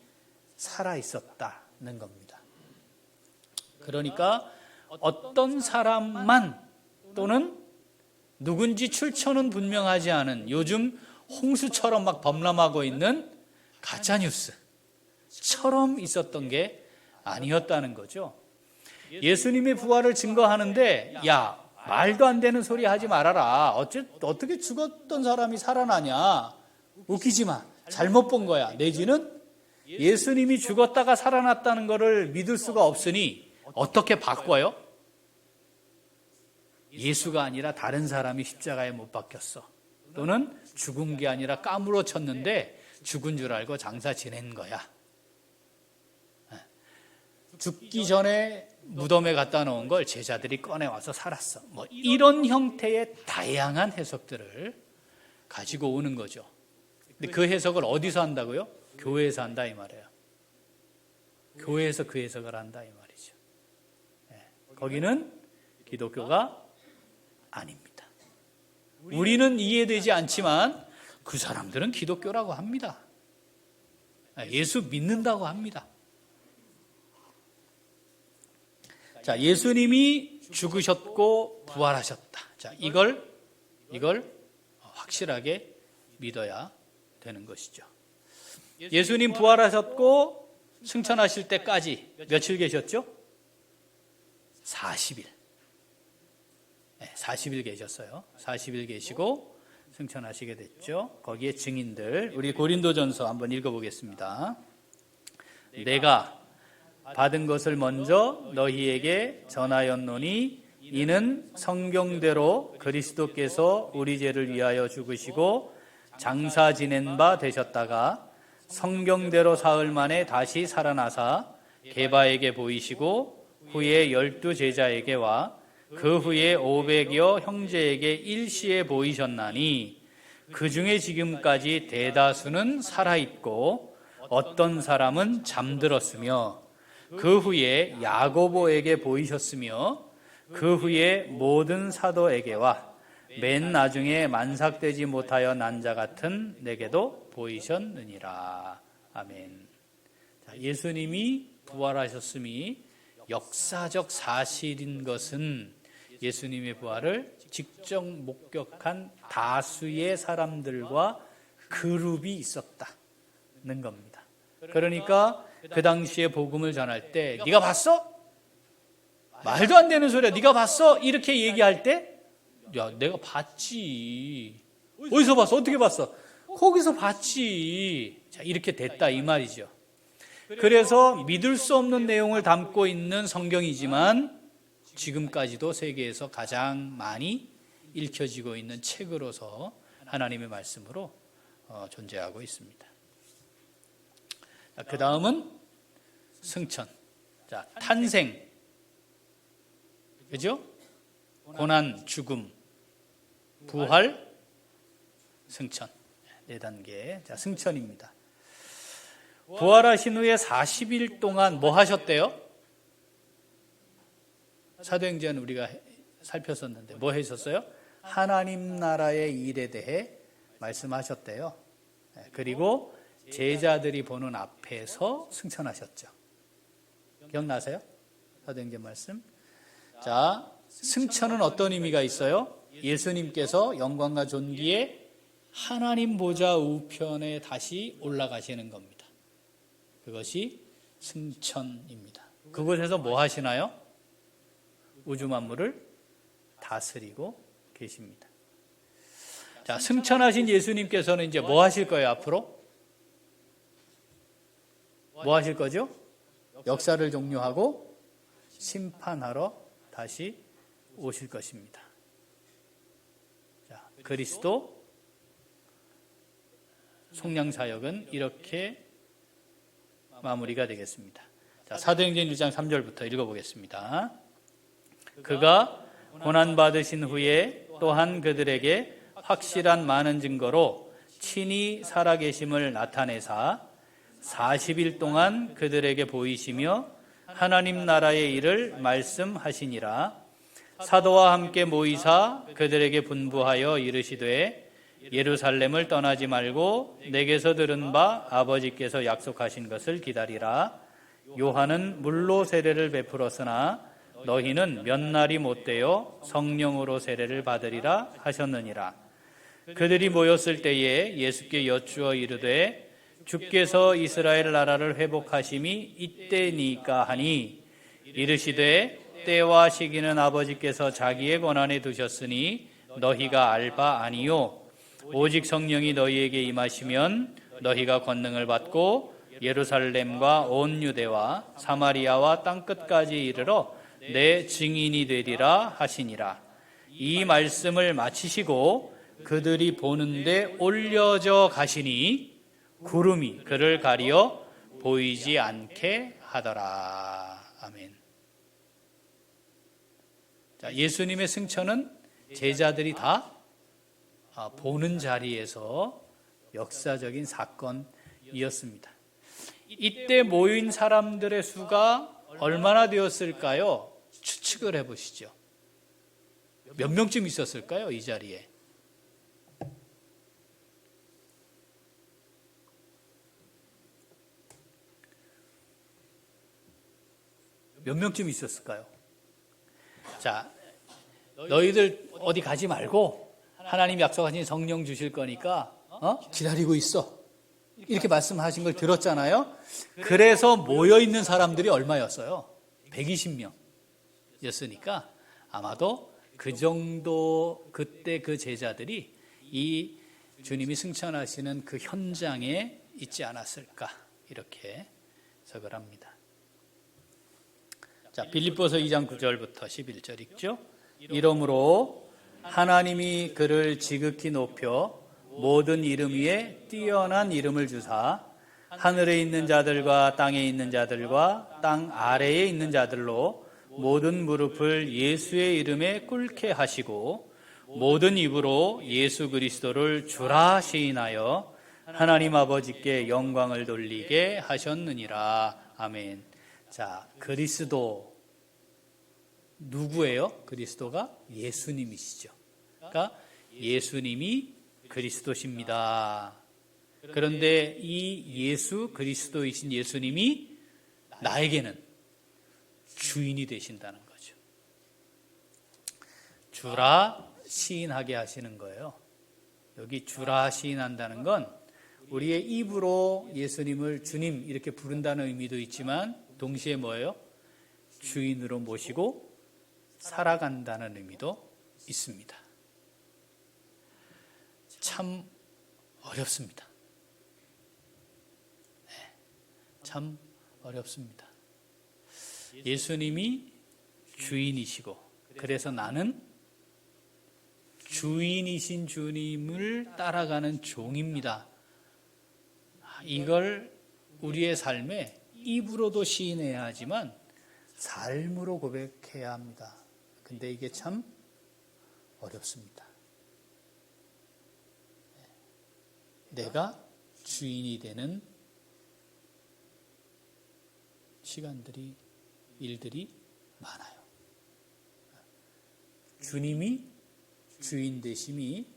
살아 있었다는 겁니다. 그러니까 어떤 사람만 또는 누군지 출처는 분명하지 않은 요즘 홍수처럼 막 범람하고 있는 가짜뉴스처럼 있었던 게 아니었다는 거죠. 예수님의 부활을 증거하는데 야, 말도 안 되는 소리 하지 말아라. 어떻게 죽었던 사람이 살아나냐. 웃기지 마. 잘못 본 거야. 내지는 예수님이 죽었다가 살아났다는 것을 믿을 수가 없으니 어떻게 바꿔요? 예수가 아니라 다른 사람이 십자가에 못 박혔어. 또는 죽은 게 아니라 까무러쳤는데 죽은 줄 알고 장사 지낸 거야. 죽기 전에 무덤에 갖다 놓은 걸 제자들이 꺼내와서 살았어. 뭐 이런 형태의 다양한 해석들을 가지고 오는 거죠. 근데 그 해석을 어디서 한다고요? 교회에서 한다 이 말이에요. 교회에서 그 해석을 한다 이 말이죠. 거기는 기독교가 아닙니다. 우리는 이해되지 않지만 그 사람들은 기독교라고 합니다. 예수 믿는다고 합니다. 자, 예수님이 죽으셨고 부활하셨다. 자, 이걸 확실하게 믿어야 되는 것이죠. 예수님 부활하셨고 승천하실 때까지 며칠 계셨죠? 40일. 40일 계셨어요. 40일 계시고 승천하시게 됐죠. 거기에 증인들, 우리 고린도전서 한번 읽어보겠습니다. 내가 받은 것을 먼저 너희에게 전하였노니 이는 성경대로 그리스도께서 우리 죄를 위하여 죽으시고 장사 지낸 바 되셨다가 성경대로 사흘 만에 다시 살아나사 게바에게 보이시고 후에 12 제자에게와 그 후에 500여 형제에게 일시에 보이셨나니 그 중에 지금까지 대다수는 살아있고 어떤 사람은 잠들었으며 그 후에 야고보에게 보이셨으며 그 후에 모든 사도에게와 맨 나중에 만삭되지 못하여 난 자 같은 내게도 보이셨느니라. 아멘. 자, 예수님이 부활하셨음이 역사적 사실인 것은 예수님의 부활을 직접 목격한 다수의 사람들과 그룹이 있었다는 겁니다. 그러니까 그 당시에 복음을 전할 때 네가 봤어? 말도 안 되는 소리야. 네가 봤어? 이렇게 얘기할 때 야, 내가 봤지. 어디서 봤어? 어떻게 봤어? 거기서 봤지. 자, 이렇게 됐다 이 말이죠. 그래서 믿을 수 없는 내용을 담고 있는 성경이지만 지금까지도 세계에서 가장 많이 읽혀지고 있는 책으로서 하나님의 말씀으로 존재하고 있습니다. 그 다음은 승천. 자, 탄생. 그죠? 고난, 죽음, 부활, 승천. 4단계. 자, 승천입니다. 부활하신 후에 40일 동안 뭐 하셨대요? 사도행전 우리가 살폈었는데 뭐 하셨어요? 하나님 나라의 일에 대해 말씀하셨대요. 그리고 제자들이 보는 앞에서 승천하셨죠. 기억나세요? 사도행전 말씀. 자, 승천은 어떤 의미가 있어요? 예수님께서 영광과 존귀에 하나님 보좌 우편에 다시 올라가시는 겁니다. 그것이 승천입니다. 그곳에서 뭐 하시나요? 우주 만물을 다스리고 계십니다. 자, 승천하신 예수님께서는 이제 뭐 하실 거예요, 앞으로? 뭐 하실 거죠? 역사를 종료하고 심판하러 다시 오실 것입니다. 자, 그리스도 속량 사역은 이렇게 마무리가 되겠습니다. 자, 사도행전 1장 3절부터 읽어보겠습니다. 그가 고난받으신 후에 또한 그들에게 확실한 많은 증거로 친히 살아계심을 나타내사 40일 동안 그들에게 보이시며 하나님 나라의 일을 말씀하시니라. 사도와 함께 모이사 그들에게 분부하여 이르시되 예루살렘을 떠나지 말고 내게서 들은 바 아버지께서 약속하신 것을 기다리라. 요한은 물로 세례를 베풀었으나 너희는 몇 날이 못되어 성령으로 세례를 받으리라 하셨느니라. 그들이 모였을 때에 예수께 여쭈어 이르되 주께서 이스라엘 나라를 회복하심이 이때니까 하니 이르시되 때와 시기는 아버지께서 자기의 권한에 두셨으니 너희가 알 바 아니요 오직 성령이 너희에게 임하시면 너희가 권능을 받고 예루살렘과 온 유대와 사마리아와 땅끝까지 이르러 내 증인이 되리라 하시니라. 이 말씀을 마치시고 그들이 보는데 올려져 가시니 구름이 그를 가리어 보이지 않게 하더라. 아멘. 자, 예수님의 승천은 제자들이 다 보는 자리에서 역사적인 사건이었습니다. 이때 모인 사람들의 수가 얼마나 되었을까요? 추측을 해보시죠. 몇 명쯤 있었을까요? 이 자리에. 몇 명쯤 있었을까요? 자, 너희들 어디 가지 말고 하나님 약속하신 성령 주실 거니까 기다리고 있어. 이렇게 말씀하신 걸 들었잖아요. 그래서 모여있는 사람들이 얼마였어요? 120명이었으니까 아마도 그 정도 그때 그 제자들이 이 주님이 승천하시는 그 현장에 있지 않았을까 이렇게 해석을 합니다. 자, 빌립보서 2장 9절부터 11절 읽죠. 이러므로 하나님이 그를 지극히 높여 모든 이름 위에 뛰어난 이름을 주사 하늘에 있는 자들과 땅에 있는 자들과 땅 아래에 있는 자들로 모든 무릎을 예수의 이름에 꿇게 하시고 모든 입으로 예수 그리스도를 주라 시인하여 하나님 아버지께 영광을 돌리게 하셨느니라. 아멘. 자, 그리스도 누구예요? 그리스도가 예수님이시죠. 그러니까 예수님이 그리스도십니다. 그런데 이 예수 그리스도이신 예수님이 나에게는 주인이 되신다는 거죠. 주라 시인하게 하시는 거예요. 여기 주라 시인한다는 건 우리의 입으로 예수님을 주님 이렇게 부른다는 의미도 있지만 동시에 뭐예요? 주인으로 모시고 살아간다는 의미도 있습니다. 참 어렵습니다. 네, 참 어렵습니다. 예수님이 주인이시고 그래서 나는 주인이신 주님을 따라가는 종입니다. 이걸 우리의 삶에 입으로도 시인해야 하지만 삶으로 고백해야 합니다. 근데 이게 참 어렵습니다. 내가 주인이 되는 시간들이, 일들이 많아요. 주님이 주인 되심이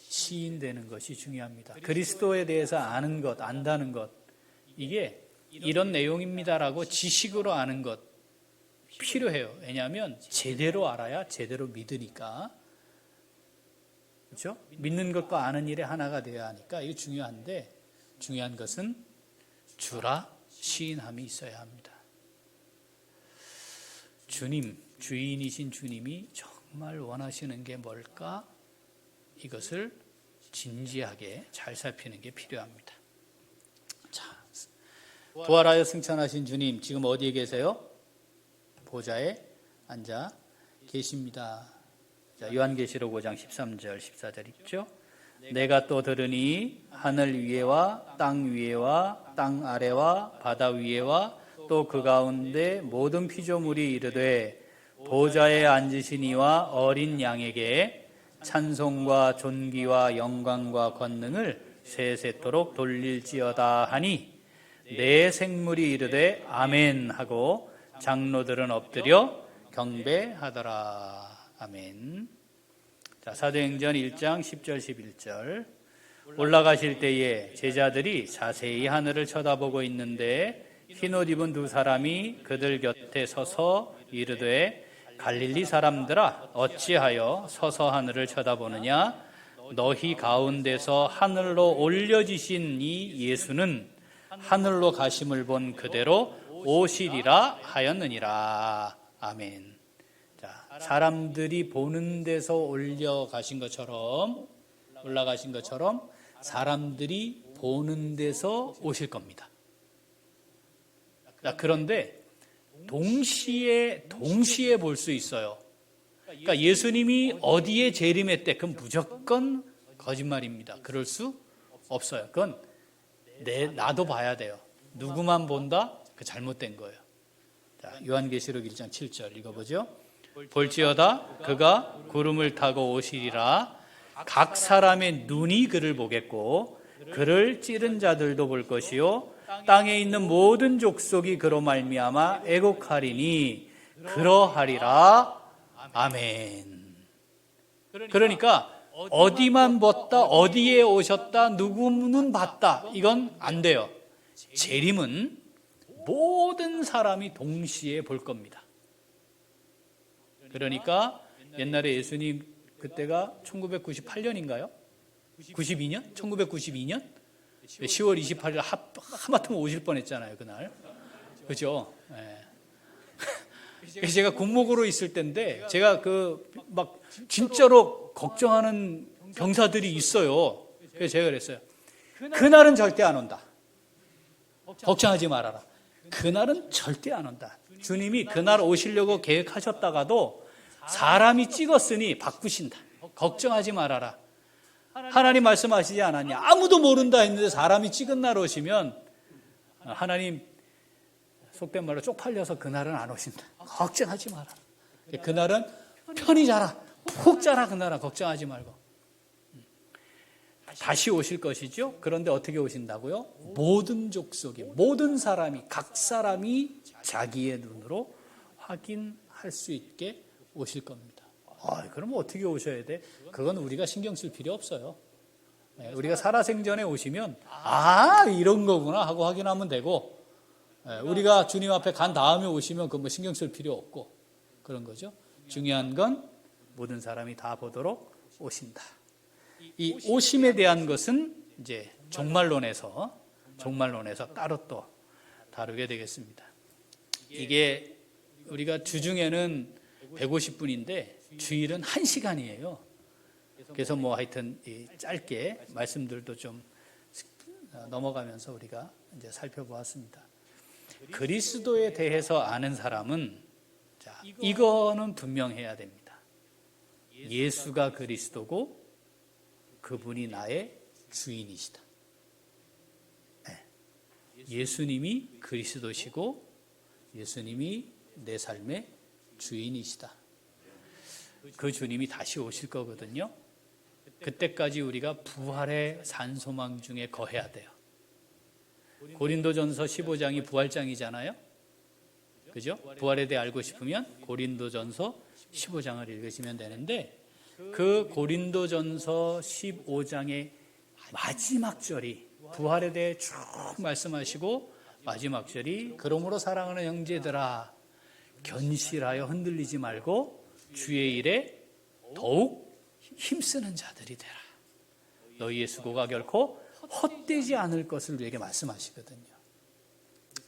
시인되는 것이 중요합니다. 그리스도에 대해서 아는 것, 안다는 것, 이게 이런 내용입니다라고 지식으로 아는 것 필요해요. 왜냐하면 제대로 알아야 제대로 믿으니까. 그렇죠? 믿는 것과 아는 일의 하나가 되어야 하니까 이게 중요한데 중요한 것은 주라 시인함이 있어야 합니다. 주님, 주인이신 주님이 정말 원하시는 게 뭘까? 이것을 진지하게 잘 살피는 게 필요합니다. 자, 부활하여 승천하신 주님 지금 어디에 계세요? 보좌에 앉아 계십니다. 자, 요한계시록 5장 13절 14절 있죠? 내가 또 들으니 하늘 위에와 땅 위에와 땅 아래와 바다 위에와 또 그 가운데 모든 피조물이 이르되 보좌에 앉으신 이와 어린 양에게 찬송과 존귀와 영광과 권능을 세세토록 돌릴지어다 하니 내 생물이 이르되 아멘 하고 장로들은 엎드려 경배하더라. 아멘. 자, 사도행전 1장 10절 11절 올라가실 때에 제자들이 자세히 하늘을 쳐다보고 있는데 흰옷 입은 두 사람이 그들 곁에 서서 이르되 갈릴리 사람들아 어찌하여 서서 하늘을 쳐다보느냐 너희 가운데서 하늘로 올려지신 이 예수는 하늘로 가심을 본 그대로 오시리라 하였느니라. 아멘. 자, 사람들이 보는 데서 올라가신 것처럼 사람들이 보는 데서 오실 겁니다. 자, 그런데 동시에 볼 수 있어요. 그러니까 예수님이 어디에 재림했대? 그건 무조건 거짓말입니다. 그럴 수 없어요. 그건 나도 봐야 돼요. 누구만 본다? 그 잘못된 거예요. 자, 요한계시록 1장 7절 읽어보죠. 볼지어다 그가 구름을 타고 오시리라. 각 사람의 눈이 그를 보겠고 그를 찌른 자들도 볼 것이요 땅에 있는 모든 족속이 그로 말미암아 애곡하리니 그러하리라. 아멘. 그러니까 어디만 봤다, 어디에 오셨다, 누구는 봤다, 이건 안 돼요. 재림은 모든 사람이 동시에 볼 겁니다. 그러니까 옛날에 예수님 그때가 1998년인가요? 92년? 1992년? 10월 28일 하마터면 오실 뻔했잖아요, 그날. 그죠? 네. 제가 군목으로 있을 때인데 제가 막 진짜로 걱정하는 병사들이 있어요. 그래서 제가 그랬어요. 그날은 절대 안 온다. 걱정하지 말아라. 그날은 절대 안 온다. 주님이 그날 오시려고 계획하셨다가도 사람이 찍었으니 바꾸신다. 걱정하지 말아라. 하나님 말씀하시지 않았냐? 아무도 모른다 했는데 사람이 찍은 날 오시면 하나님 속된 말로 쪽팔려서 그날은 안 오신다. 걱정하지 마라. 그날은 편히 자라. 푹 자라. 그날은 걱정하지 말고. 다시 오실 것이죠. 그런데 어떻게 오신다고요? 모든 족속이, 모든 사람이, 각 사람이 자기의 눈으로 확인할 수 있게 오실 겁니다. 그럼 어떻게 오셔야 돼? 그건 우리가 신경 쓸 필요 없어요. 우리가 살아생전에 오시면 이런 거구나 하고 확인하면 되고, 우리가 주님 앞에 간 다음에 오시면 그 신경 쓸 필요 없고 그런 거죠. 중요한 건 모든 사람이 다 보도록 오신다. 이 오심에 대한 것은 이제 종말론에서 따로 또 다루게 되겠습니다. 이게 우리가 주중에는 150분인데 주일은 1시간이에요. 그래서 하여튼 짧게 말씀들도 좀 넘어가면서 우리가 이제 살펴보았습니다. 그리스도에 대해서 아는 사람은 이거는 분명해야 됩니다. 예수가 그리스도고 그분이 나의 주인이시다. 예수님이 그리스도시고 예수님이 내 삶의 주인이시다. 그 주님이 다시 오실 거거든요. 그때까지 우리가 부활의 산소망 중에 거해야 돼요. 고린도전서 15장이 부활장이잖아요. 그죠? 부활에 대해 알고 싶으면 고린도전서 15장을 읽으시면 되는데 그 고린도전서 15장의 마지막 절이 부활에 대해 쭉 말씀하시고 마지막 절이 그러므로 사랑하는 형제들아 견실하여 흔들리지 말고 주의 일에 더욱 힘쓰는 자들이 되라. 너희의 수고가 결코 헛되지 않을 것을 우리에게 말씀하시거든요.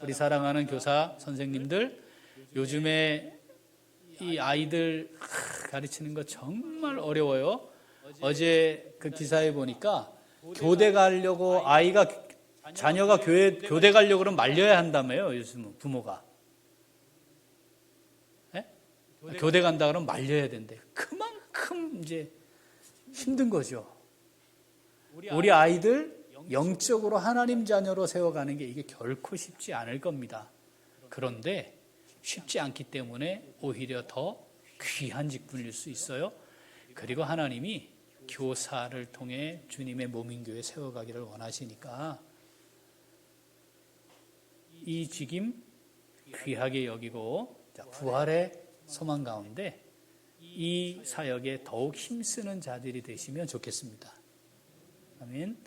우리 사랑하는 교사 선생님들 요즘에 이 아이들 가르치는 거 정말 어려워요. 어제 그 기사에 보니까 교대 가려고 아이가 자녀가 교대 가려고 그러면 말려야 한다며요, 요즘은 부모가. 네? 교대 간다 그러면 말려야 된대. 그만큼 이제 힘든 거죠. 우리 아이들 영적으로 하나님 자녀로 세워가는 게 이게 결코 쉽지 않을 겁니다. 그런데 쉽지 않기 때문에 오히려 더 귀한 직분일 수 있어요. 그리고 하나님이 교사를 통해 주님의 몸인 교회 세워가기를 원하시니까 이 직임 귀하게 여기고 부활의 소망 가운데 이 사역에 더욱 힘쓰는 자들이 되시면 좋겠습니다. 아멘.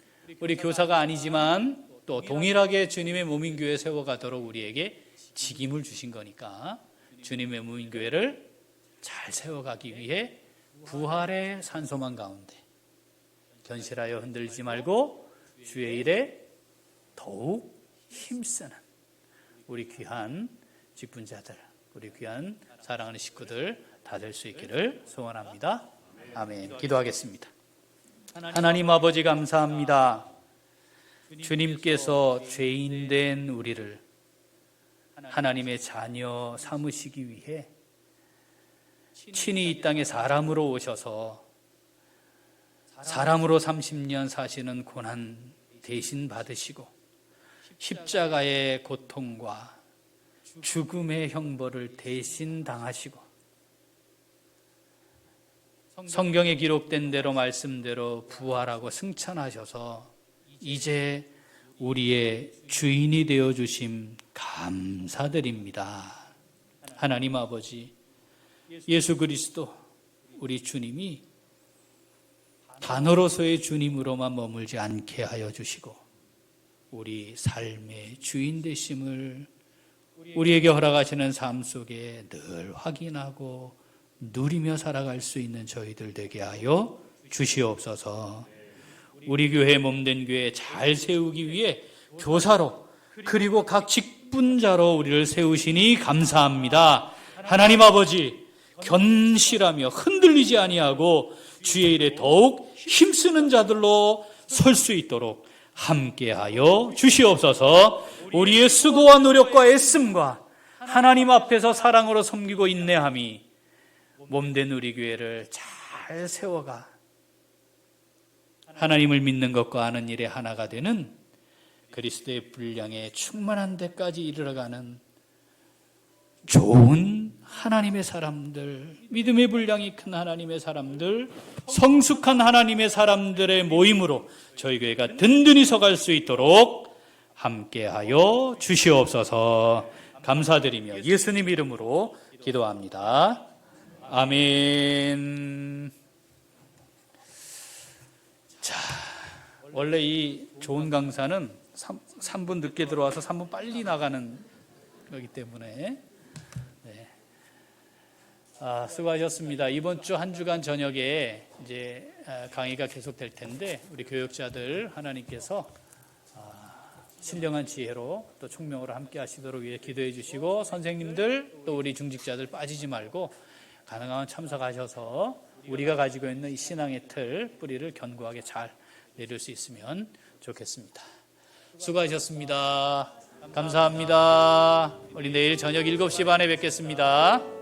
우리 교사가 아니지만 또 동일하게 주님의 몸인 교회 세워가도록 우리에게 직임을 주신 거니까 주님의 몸인 교회를 잘 세워가기 위해 부활의 산소망 가운데 견실하여 흔들지 말고 주의 일에 더욱 힘쓰는 우리 귀한 직분자들, 우리 귀한 사랑하는 식구들 다 될 수 있기를 소원합니다. 아멘. 기도하겠습니다. 하나님 아버지 감사합니다. 주님께서 죄인된 우리를 하나님의 자녀 삼으시기 위해 친히 이 땅에 사람으로 오셔서 사람으로 30년 사시는 고난 대신 받으시고 십자가의 고통과 죽음의 형벌을 대신 당하시고 성경에 기록된 대로 말씀대로 부활하고 승천하셔서 이제 우리의 주인이 되어주심 감사드립니다. 하나님 아버지, 예수 그리스도 우리 주님이 단어로서의 주님으로만 머물지 않게 하여 주시고 우리 삶의 주인 되심을 우리에게 허락하시는 삶 속에 늘 확인하고 누리며 살아갈 수 있는 저희들 되게 하여 주시옵소서. 우리 교회 몸된 교회 잘 세우기 위해 교사로 그리고 각 직분자로 우리를 세우시니 감사합니다. 하나님 아버지, 견실하며 흔들리지 아니하고 주의 일에 더욱 힘쓰는 자들로 설 수 있도록 함께하여 주시옵소서. 우리의 수고와 노력과 애씀과 하나님 앞에서 사랑으로 섬기고 인내함이 몸된 우리 교회를 잘 세워가 하나님을 믿는 것과 아는 일에 하나가 되는 그리스도의 분량에 충만한 데까지 이르러가는 좋은 하나님의 사람들, 믿음의 분량이 큰 하나님의 사람들, 성숙한 하나님의 사람들의 모임으로 저희 교회가 든든히 서갈 수 있도록 함께하여 주시옵소서. 감사드리며 예수님 이름으로 기도합니다. 아멘. 자, 원래 이 좋은 강사는 3분 늦게 들어와서 3분 빨리 나가는 거기 때문에 수고하셨습니다. 이번 주 한 주간 저녁에 이제 강의가 계속될 텐데 우리 교역자들 하나님께서 신령한 지혜로 또 총명으로 함께 하시도록 위해 기도해 주시고 선생님들 또 우리 중직자들 빠지지 말고 가능하면 참석하셔서 우리가 가지고 있는 이 신앙의 틀 뿌리를 견고하게 잘 내릴 수 있으면 좋겠습니다. 수고하셨습니다. 감사합니다. 우리 내일 저녁 7시 반에 뵙겠습니다.